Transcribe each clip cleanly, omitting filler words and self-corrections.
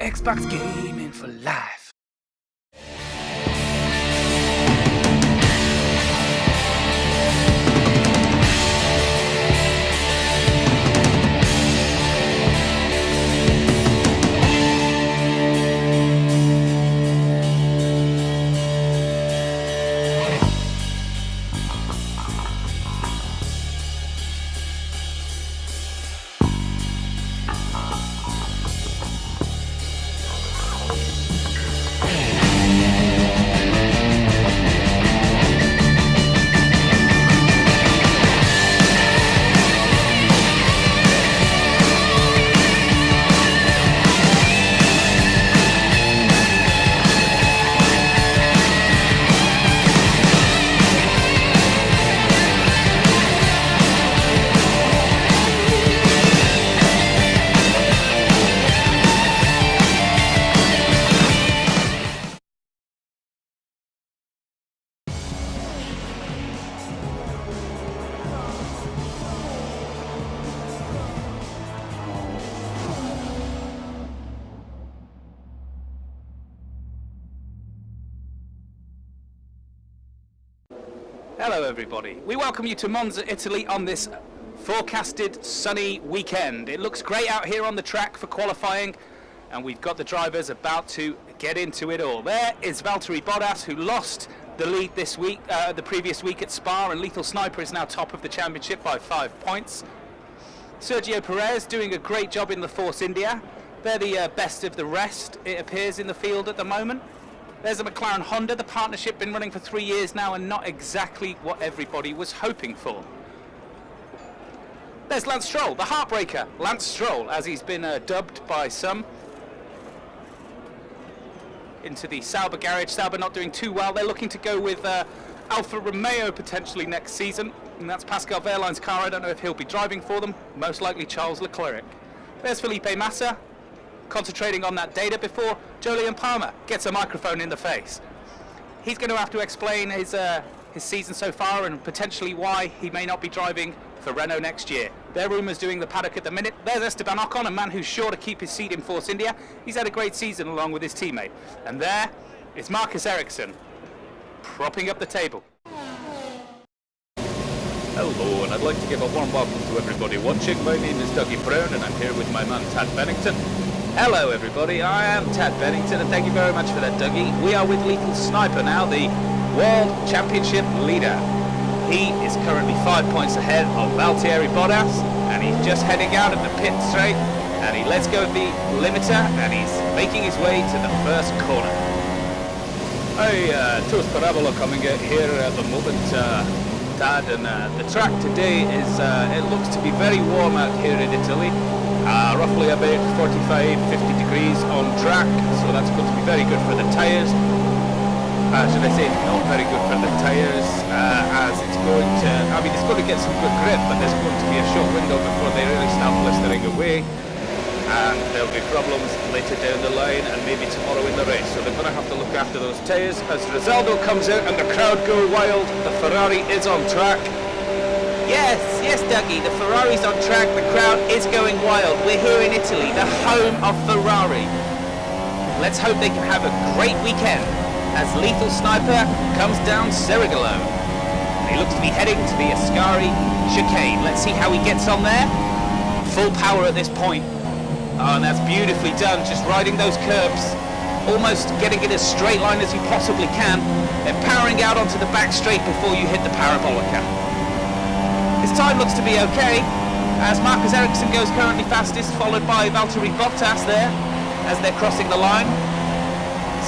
Xbox gaming for life. Hello everybody, we welcome you to Monza, Italy on this forecasted sunny weekend. It looks great out here on the track for qualifying, and we've got the drivers about to get into it all. There is Valtteri Bottas, who lost the lead this week, the previous week at Spa, and Lethal Sniper is now top of the championship by 5 points. Sergio Perez doing a great job in the Force India. They're the best of the rest, it appears, in the field at the moment. There's a McLaren Honda, the partnership been running for 3 years now and not exactly what everybody was hoping for. There's Lance Stroll, the heartbreaker, Lance Stroll, as he's been dubbed by some. Into the Sauber garage. Sauber not doing too well. They're looking to go with Alfa Romeo potentially next season, and that's Pascal Wehrlein's car. I don't know if he'll be driving for them, most likely Charles Leclerc. There's Felipe Massa, concentrating on that data before Jolyon Palmer gets a microphone in the face. He's going to have to explain his season so far and potentially why he may not be driving for Renault next year. There are rumours doing the paddock at the minute. There's Esteban Ocon, a man who's sure to keep his seat in Force India. He's had a great season along with his teammate. And there is Marcus Ericsson, propping up the table. Hello, and I'd like to give a warm welcome to everybody watching. My name is Dougie Brown, and I'm here with my man Tad Bennington. Hello everybody, I am Tad Bennington, and thank you very much for that, Dougie. We are with Lethal Sniper now, the World Championship leader. He is currently 5 points ahead of Valtteri Bottas, and he's just heading out of the pit straight, and he lets go of the limiter, and he's making his way to the first corner. Hi, ToastParabola coming out here at the moment, Tad, and the track today is, it looks to be very warm out here in Italy. Roughly about 45-50 degrees on track, so that's going to be very good for the tyres. Should I say not very good for the tyres, as it's going to, I mean, it's going to get some good grip, but there's going to be a short window before they really start blistering away, and there'll be problems later down the line and maybe tomorrow in the race, so they're going to have to look after those tyres. As Rizaldo comes out and the crowd go wild, the Ferrari is on track. Yes, Dougie, the Ferrari's on track, the crowd is going wild. We're here in Italy, the home of Ferrari. Let's hope they can have a great weekend as Lethal Sniper comes down Cerigolo. He looks to be heading to the Ascari chicane. Let's see how he gets on there. Full power at this point. Oh, and that's beautifully done, just riding those curbs, almost getting it as straight line as you possibly can, and powering out onto the back straight before you hit the parabolica. His time looks to be okay, as Marcus Ericsson goes currently fastest, followed by Valtteri Bottas there, as they're crossing the line.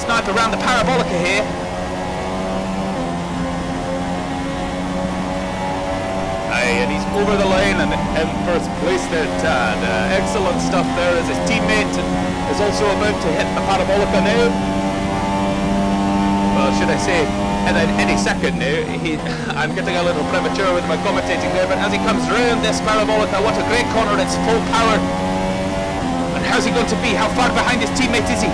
Sniper around the parabolica here. Aye, and he's over the line and in first place there, Tad. Excellent stuff there, as his teammate is also about to hit the parabolica now. Well, should I say, and then any second now, I'm getting a little premature with my commentating there, but as he comes round this parabolica, what a great corner, it's full power. And how's he going to be? How far behind his teammate is he?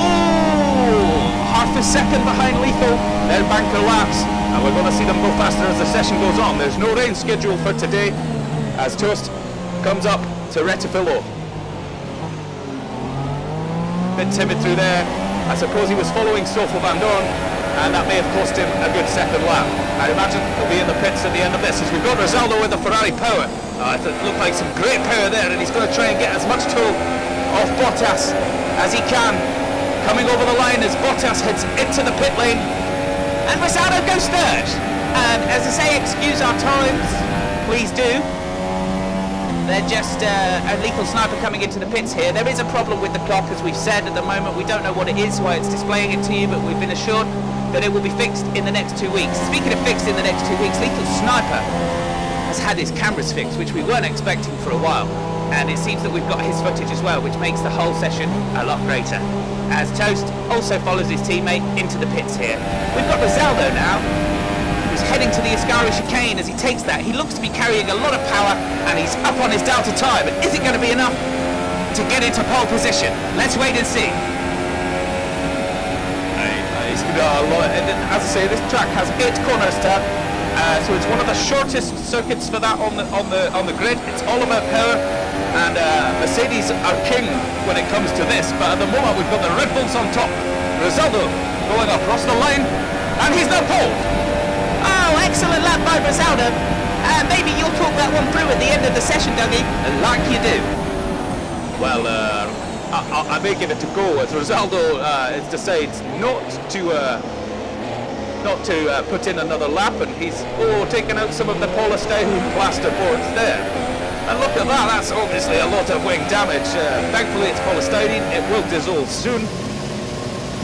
Oh, half a second behind Lethal. They're banker laps, and we're going to see them go faster as the session goes on. There's no rain scheduled for today, as Toast comes up to Rettifilo. bit timid through there. I suppose he was following Stoffel van Dorn, and that may have cost him a good second lap. I imagine he'll be in the pits at the end of this, as we've got Rizaldo with the Ferrari power. It looked like some great power there, and he's going to try and get as much tow off Bottas as he can. Coming over the line as Bottas heads into the pit lane, and Rizaldo goes third. And as I say, excuse our times, please do. They're just a lethal sniper coming into the pits here. There is a problem with the clock, as we've said. At the moment, we don't know what it is, why it's displaying it to you, but we've been assured that it will be fixed in the next 2 weeks. Speaking of fixed in the next 2 weeks, Lethal Sniper has had his cameras fixed, which we weren't expecting for a while. And it seems that we've got his footage as well, which makes the whole session a lot greater. As Toast also follows his teammate into the pits here. We've got Rizaldo now, who's heading to the Ascari chicane. As he takes that, he looks to be carrying a lot of power, and he's up on his delta time. But is it going to be enough to get into pole position? Let's wait and see. He's got a lot. As I say, this track has 8 corners to so it's one of the shortest circuits for that on the grid. It's all about power, and Mercedes are king when it comes to this. But at the moment, we've got the Red Bulls on top. Rizaldo going across the line, and he's now pole. Oh, excellent lap by Rizaldo. Maybe you'll talk that one through at the end of the session, Dougie, like you do. Well, I may give it to go, as Rizaldo decides not to put in another lap, and he's taking out some of the polystyrene plasterboards there. And look at that, that's obviously a lot of wing damage. Thankfully it's polystyrene, it will dissolve soon.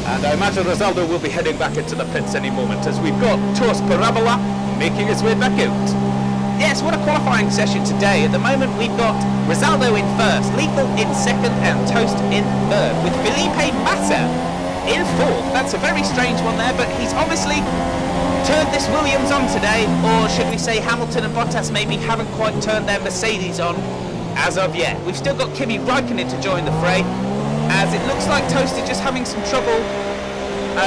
And I imagine Rizaldo will be heading back into the pits any moment, as we've got ToastParabola making his way back out. Yes, what a qualifying session today. At the moment we've got Rizaldo in first, Lethal in second, and Toast in third, with Felipe Massa in fourth. That's a very strange one there, but he's obviously turned this Williams on today, or should we say Hamilton and Bottas maybe haven't quite turned their Mercedes on as of yet. We've still got Kimi Räikkönen to join the fray, as it looks like Toast is just having some trouble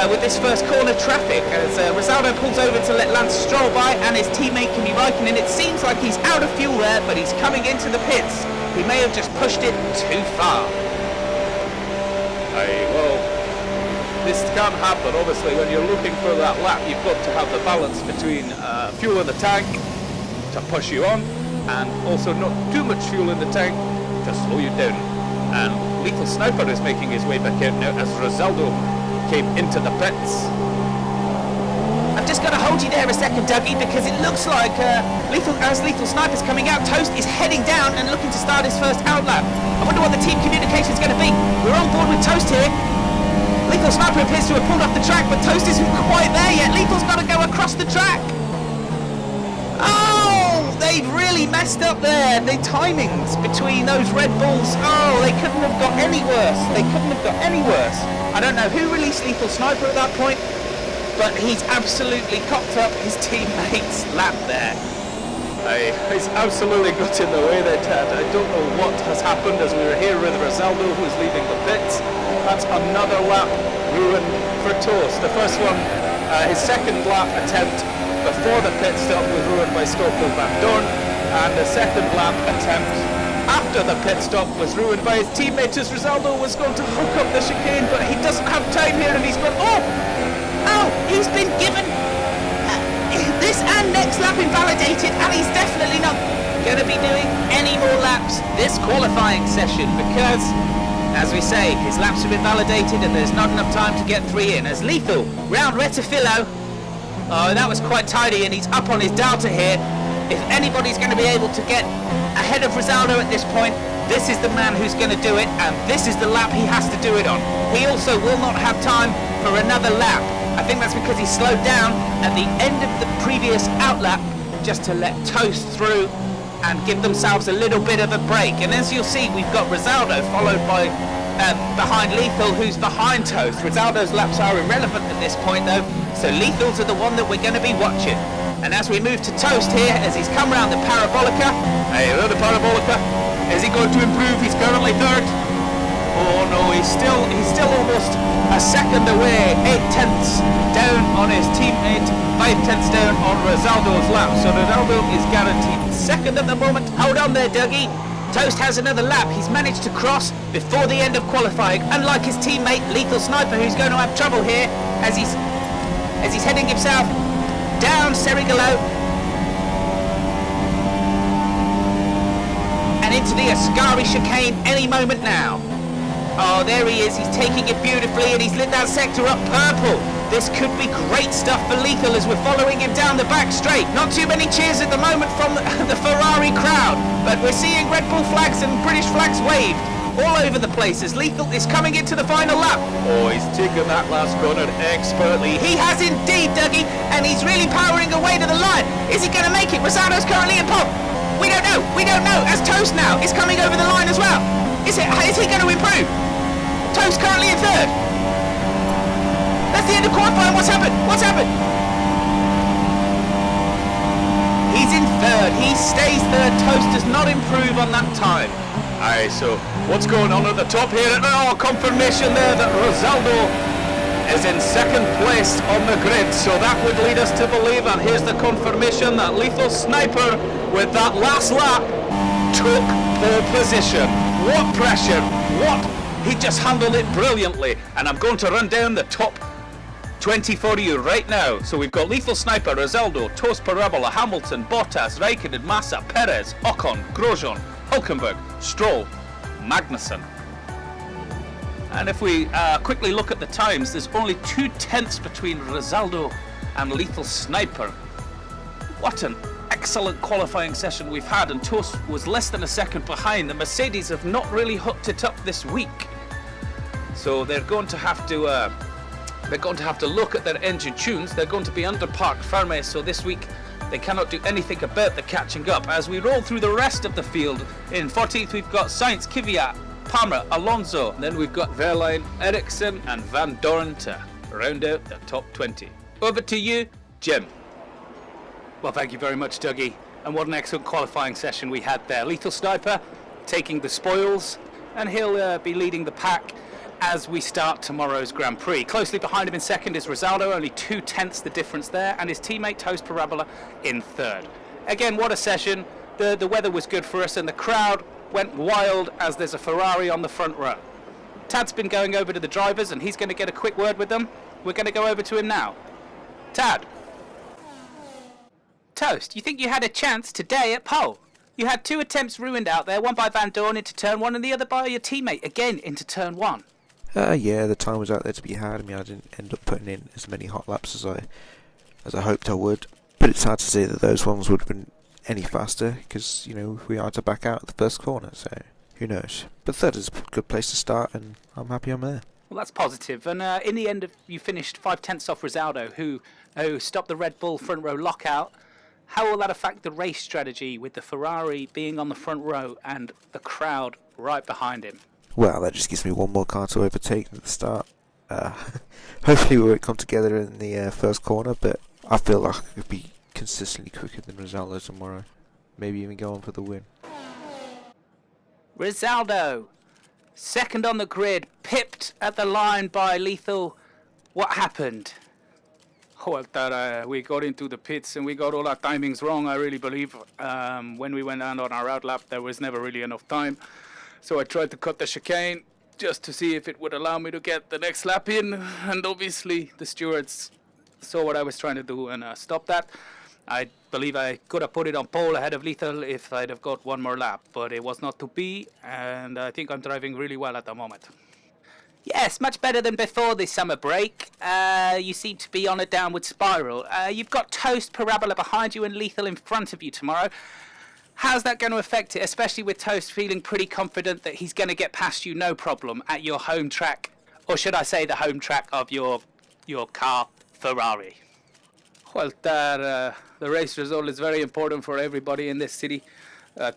with this first corner traffic, as Rizaldo pulls over to let Lance Stroll by, and his teammate Kimi Räikkönen. It seems like he's out of fuel there, but he's coming into the pits. He may have just pushed it too far. Well, this can happen. Obviously, when you're looking for that lap, you've got to have the balance between fuel in the tank to push you on, and also not too much fuel in the tank to slow you down. And Lethal Sniper is making his way back out now as Rizaldo came into the pits. I'm just going to hold you there a second, Dougie, because it looks like Lethal Sniper's coming out. Toast is heading down and looking to start his first out lap. I wonder what the team communication is going to be. We're on board with Toast here. Lethal Sniper appears to have pulled off the track, but Toast isn't quite there yet. Lethal's got to go across the track. Oh, they've really messed up there. The timings between those Red Bulls, oh, they couldn't have got any worse. They couldn't have got any worse. I don't know who released Lethal Sniper at that point, but he's absolutely cocked up his teammate's lap there. He's absolutely got in the way there, Ted. I don't know what has happened, as we were here with Rizaldo, who's leaving the pits. That's another lap ruined for Toast. The first one, his second lap attempt before the pit stop was ruined by Stoffel van Dorn, and the second lap attempt after the pit stop was ruined by his teammate, as Rizaldo was going to hook up the chicane, but he doesn't have time here, and he's gone, he's been given this and next lap invalidated, and he's definitely not going to be doing any more laps this qualifying session, because, as we say, his laps have been validated and there's not enough time to get 3 in. As Lethal round Retifillo, that was quite tidy, and he's up on his delta here. If anybody's going to be able to get ahead of Rizaldo at this point, this is the man who's going to do it, and this is the lap he has to do it on. He also will not have time for another lap. I think that's because he slowed down at the end of the previous outlap just to let Toast through and give themselves a little bit of a break. And as you'll see, we've got Rizaldo followed by behind Lethal, who's behind Toast. Rizaldo's laps are irrelevant at this point though, so Lethal's are the one that we're going to be watching. And as we move to Toast here, as he's come round the Parabolica, the Parabolica, is he going to improve? He's currently third. Oh no, he's still almost a second away, 8/10 down on his teammate, 5/10 down on Rizaldo's lap. So Rizaldo is guaranteed second at the moment. Hold on there, Dougie. Toast has another lap. He's managed to cross before the end of qualifying, unlike his teammate Lethal Sniper, who's going to have trouble here as he's heading himself down Serigalo and into the Ascari chicane any moment now. Oh, there he is. He's taking it beautifully, and he's lit that sector up purple. This could be great stuff for Lethal as we're following him down the back straight. Not too many cheers at the moment from the Ferrari crowd, but we're seeing Red Bull flags and British flags waved all over the place as Lethal is coming into the final lap. Oh, he's taken that last corner expertly. He has indeed, Dougie, and he's really powering away to the line. Is he going to make it? Rosato's currently in pole. We don't know. We don't know. As Toast now is coming over the line as well. Is he going to improve? Toast currently in third. That's the end of qualifying. What's happened? What's happened? He's in third. He stays third. Toast does not improve on that time. Aye, so what's going on at the top here? Oh, confirmation there that Rosaldo is in second place on the grid. So that would lead us to believe, and here's the confirmation, that Lethal Sniper with that last lap took pole position. What pressure, what, he just handled it brilliantly. And I'm going to run down the top 20 for you right now. So we've got Lethal Sniper, Rosaldo, ToastParabola, Hamilton, Bottas, Raikkonen, Massa, Perez, Ocon, Grosjean, Hulkenberg, Stroll, Magnussen. And if we quickly look at the times, there's only 2/10 between Rosaldo and Lethal Sniper. What an excellent qualifying session we've had, and Toast was less than a second behind. The Mercedes have not really hooked it up this week, so they're going to have to look at their engine tunes. They're going to be under parc ferme, so this week they cannot do anything about the catching up. As we roll through the rest of the field, in 14th we've got Sainz, Kvyat, Palmer, Alonso. Then we've got Verline, Ericsson and Van Dorn to round out the top 20. Over to you, Jim. Well, thank you very much, Dougie. And what an excellent qualifying session we had there. Lethal Sniper taking the spoils, and he'll be leading the pack as we start tomorrow's Grand Prix. Closely behind him in second is Rosaldo, only 2/10 the difference there, and his teammate ToastParabola in third. Again, what a session. The weather was good for us, and the crowd went wild as there's a Ferrari on the front row. Tad's been going over to the drivers, and he's going to get a quick word with them. We're going to go over to him now. Tad. Toast, you think you had a chance today at pole? You had 2 attempts ruined out there, one by Van Dorn into turn 1 and the other by your teammate again into turn 1. Yeah, the time was out there to be had. I mean, I didn't end up putting in as many hot laps as I hoped I would, but it's hard to say that those ones would have been any faster, because, you know, we are to back out at the first corner, so who knows. But third is a good place to start, and I'm happy I'm there. Well, that's positive. And in the end, you finished 5/10 off Rosaldo, who stopped the Red Bull front row lockout. How will that affect the race strategy with the Ferrari being on the front row and the crowd right behind him? Well, that just gives me one more car to overtake at the start. Hopefully we won't come together in the first corner, but I feel like I could be consistently quicker than Rosaldo tomorrow. Maybe even go on for the win. Rosaldo, second on the grid, pipped at the line by Lethal. What happened? Well, that we got into the pits and we got all our timings wrong, I really believe. When we went out on our out lap, there was never really enough time. So I tried to cut the chicane just to see if it would allow me to get the next lap in. And obviously the stewards saw what I was trying to do and stopped that. I believe I could have put it on pole ahead of Lethal if I'd have got one more lap, but it was not to be, and I think I'm driving really well at the moment. Yes, much better than before this summer break. You seem to be on a downward spiral. You've got ToastParabola behind you and Lethal in front of you tomorrow. How's that going to affect it, especially with Toast feeling pretty confident that he's going to get past you no problem at your home track, or should I say the home track of your car, Ferrari? Well, the race result is very important for everybody in this city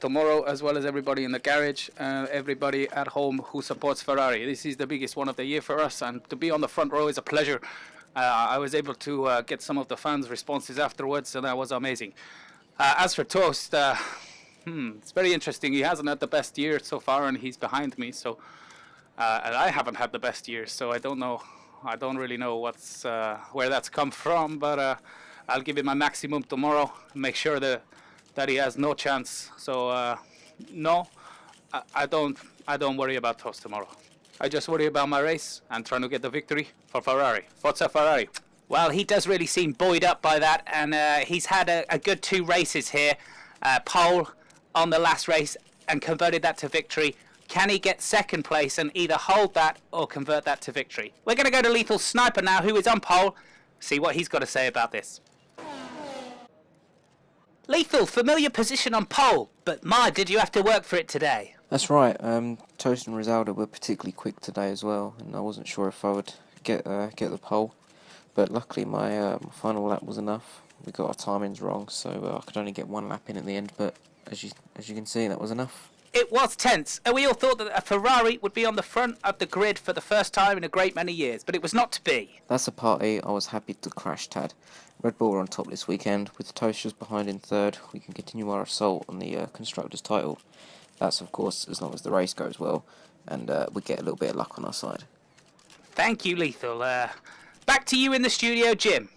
tomorrow, as well as everybody in the garage, everybody at home who supports Ferrari. This is the biggest one of the year for us, and to be on the front row is a pleasure. I was able to get some of the fans' responses afterwards, and that was amazing. As for Toast, it's very interesting. He hasn't had the best year so far, and he's behind me. So, and I haven't had the best year, so I don't know. I don't really know where that's come from, but I'll give him my maximum tomorrow. Make sure that he has no chance. So no, I don't worry about Toast tomorrow. I just worry about my race and trying to get the victory for Ferrari. Forza Ferrari. Well, he does really seem buoyed up by that, and he's had a good 2 races here. Pole on the last race and converted that to victory. Can he get second place and either hold that or convert that to victory? We're going to go to Lethal Sniper now, who is on pole. See what he's got to say about this. Lethal, familiar position on pole, but my, did you have to work for it today? That's right. Toast and Rosaldo were particularly quick today as well, and I wasn't sure if I would get the pole, but luckily my final lap was enough. We got our timings wrong, so I could only get 1 lap in at the end, but as you can see, that was enough. It was tense, and we all thought that a Ferrari would be on the front of the grid for the first time in a great many years, but it was not to be. That's a party I was happy to crash, Tad. Red Bull are on top this weekend, with the Toasters behind in third. We can continue our assault on the Constructors' title. That's, of course, as long as the race goes well, and we get a little bit of luck on our side. Thank you, Lethal. Back to you in the studio, Jim.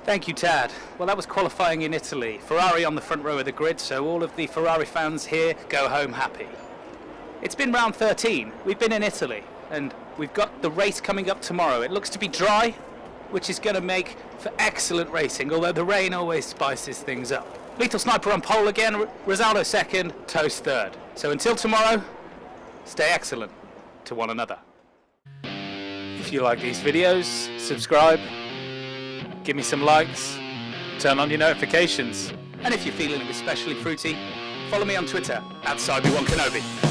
Thank you, Tad. Well, that was qualifying in Italy. Ferrari on the front row of the grid, so all of the Ferrari fans here go home happy. It's been round 13. We've been in Italy, and we've got the race coming up tomorrow. It looks to be dry, which is going to make for excellent racing, although the rain always spices things up. Lethal Sniper on pole again, Rosaldo second, Toast third. So until tomorrow, stay excellent to one another. If you like these videos, subscribe, give me some likes, turn on your notifications, and if you're feeling especially fruity, follow me on Twitter @Sib1kenobi.